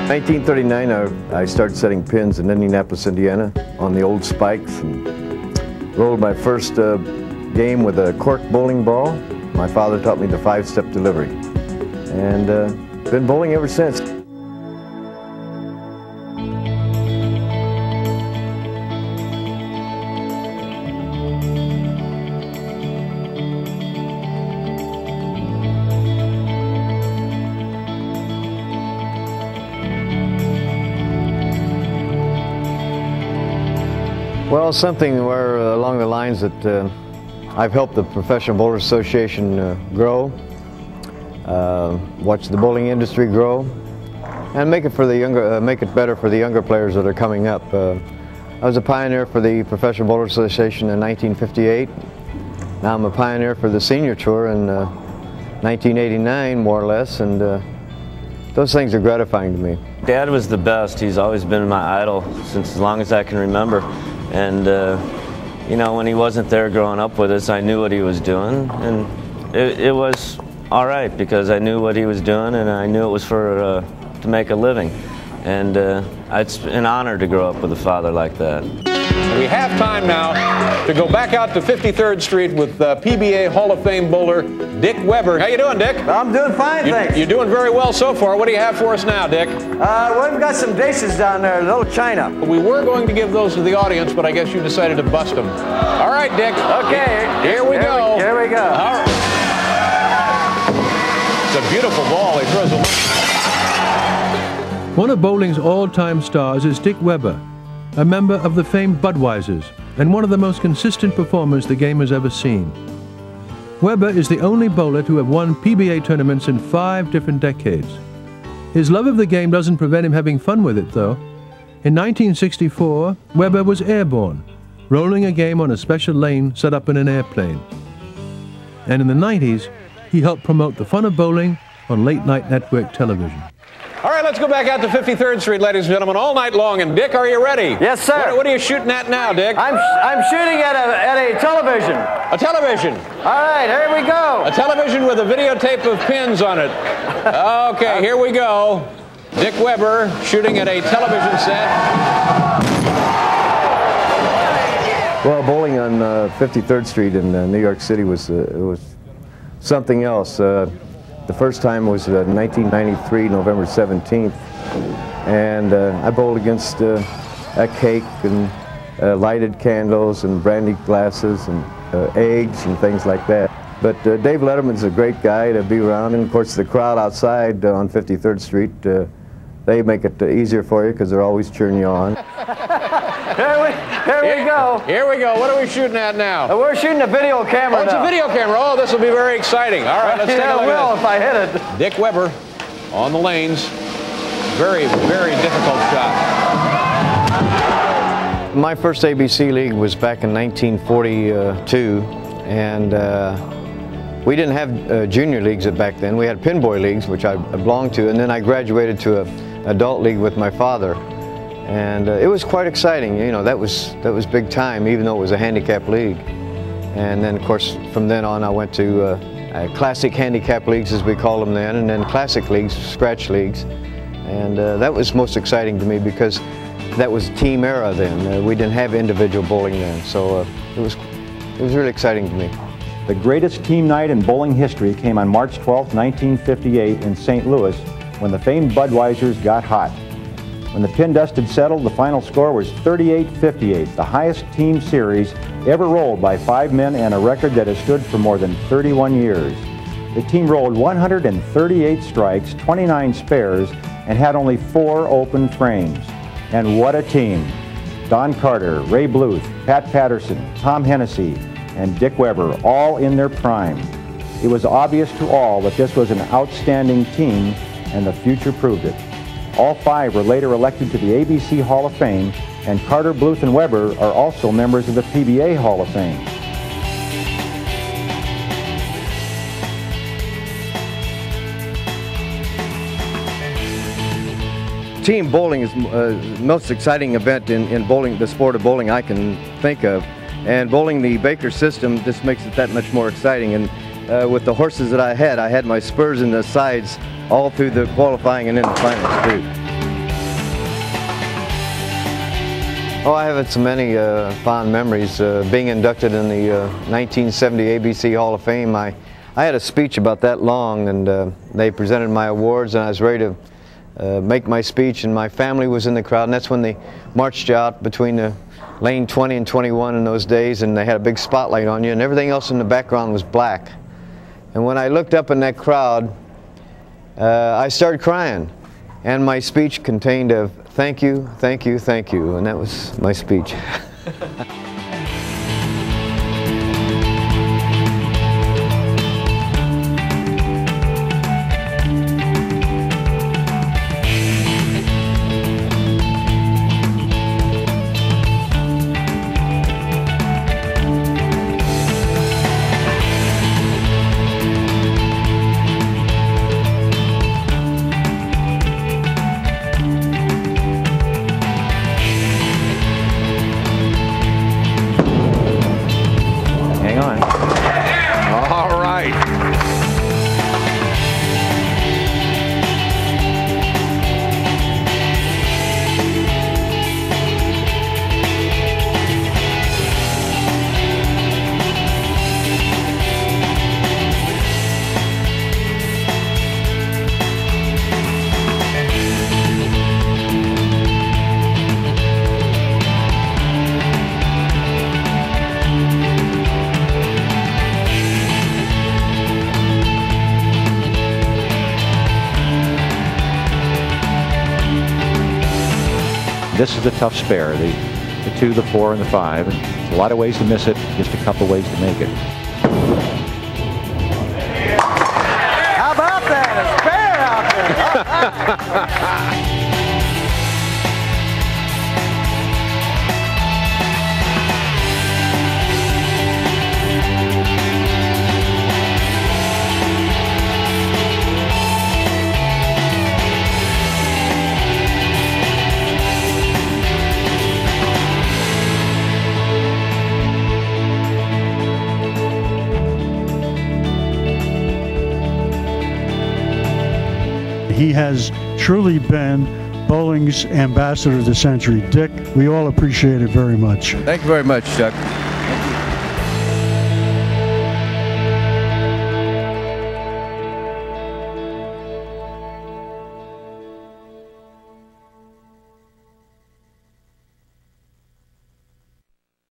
1939, I started setting pins in Indianapolis, Indiana on the old spikes and rolled my first game with a cork bowling ball. My father taught me the 5-step delivery, and been bowling ever since. Well, something where along the lines that I've helped the Professional Bowlers Association grow, watch the bowling industry grow, and make it for the younger, make it better for the younger players that are coming up. I was a pioneer for the Professional Bowlers Association in 1958. Now I'm a pioneer for the Senior Tour in 1989, more or less, and those things are gratifying to me. Dad was the best. He's always been my idol since as long as I can remember. And you know, when he wasn't there growing up with us, I knew what he was doing, and it was all right because I knew what he was doing, and I knew it was for to make a living. And it's an honor to grow up with a father like that. We have time now to go back out to 53rd Street with PBA Hall of Fame bowler Dick Weber. How you doing, Dick? I'm doing fine, thanks. You're doing very well so far. What do you have for us now, Dick? Well, we've got some dishes down there, a little china. We were going to give those to the audience, but I guess you decided to bust them. All right, Dick. Okay. Here we go. Here we go. All right. It's a beautiful ball. He throws a... One of bowling's all-time stars is Dick Weber, a member of the famed Budweisers, and one of the most consistent performers the game has ever seen. Weber is the only bowler to have won PBA tournaments in 5 different decades. His love of the game doesn't prevent him having fun with it, though. In 1964, Weber was airborne, rolling a game on a special lane set up in an airplane. And in the 90s, he helped promote the fun of bowling on late-night network television. All right, let's go back out to 53rd Street, ladies and gentlemen, all night long. And Dick, are you ready? Yes, sir. What are you shooting at now, Dick? I'm shooting at a television. A television. All right, here we go. A television with a videotape of pins on it. Okay, here we go. Dick Weber shooting at a television set. Well, bowling on 53rd Street in New York City was something else. The first time was 1993, November 17th, and I bowled against a cake and lighted candles and brandy glasses and eggs and things like that. But Dave Letterman's a great guy to be around, and of course the crowd outside on 53rd Street, they make it easier for you because they're always cheering you on. Here we go. Here we go. What are we shooting at now? We're shooting a video camera. Oh, it's a video camera. Oh, this will be very exciting. All right, let's take a look at if I hit it. Dick Weber on the lanes. Very, very difficult shot. My first ABC league was back in 1942, and we didn't have junior leagues back then. We had pinboy leagues, which I belonged to, and then I graduated to an adult league with my father. And it was quite exciting, you know, that was big time, even though it was a handicap league. And then, of course, from then on I went to classic handicap leagues, as we called them then, and then classic leagues, scratch leagues. And that was most exciting to me because that was team era then. We didn't have individual bowling then, so it was really exciting to me. The greatest team night in bowling history came on March 12, 1958 in St. Louis when the famed Budweisers got hot. When the pin dust had settled, the final score was 38-58, the highest team series ever rolled by 5 men and a record that has stood for more than 31 years. The team rolled 138 strikes, 29 spares, and had only 4 open frames. And what a team! Don Carter, Ray Bluth, Pat Patterson, Tom Hennessy, and Dick Weber, all in their prime. It was obvious to all that this was an outstanding team, and the future proved it. All 5 were later elected to the ABC Hall of Fame, and Carter, Bluth, and Weber are also members of the PBA Hall of Fame. Team bowling is the most exciting event in bowling, the sport of bowling I can think of. And bowling the Baker system just makes it that much more exciting. And with the horses that I had my spurs in the sides all through the qualifying and in the finals too. Oh, I have so many fond memories. Being inducted in the 1970 ABC Hall of Fame, I had a speech about that long, and they presented my awards, and I was ready to make my speech, and my family was in the crowd, and that's when they marched out between the lane 20 and 21 in those days, and they had a big spotlight on you, and everything else in the background was black. And when I looked up in that crowd, I started crying, and my speech contained a thank you, thank you, thank you, and that was my speech. Hang on. All right. This is the tough spare, the 2, the 4, and the 5. There's a lot of ways to miss it, just a couple ways to make it. How about that? A spare out there. He has truly been bowling's ambassador of the century. Dick, we all appreciate it very much. Thank you very much, Chuck.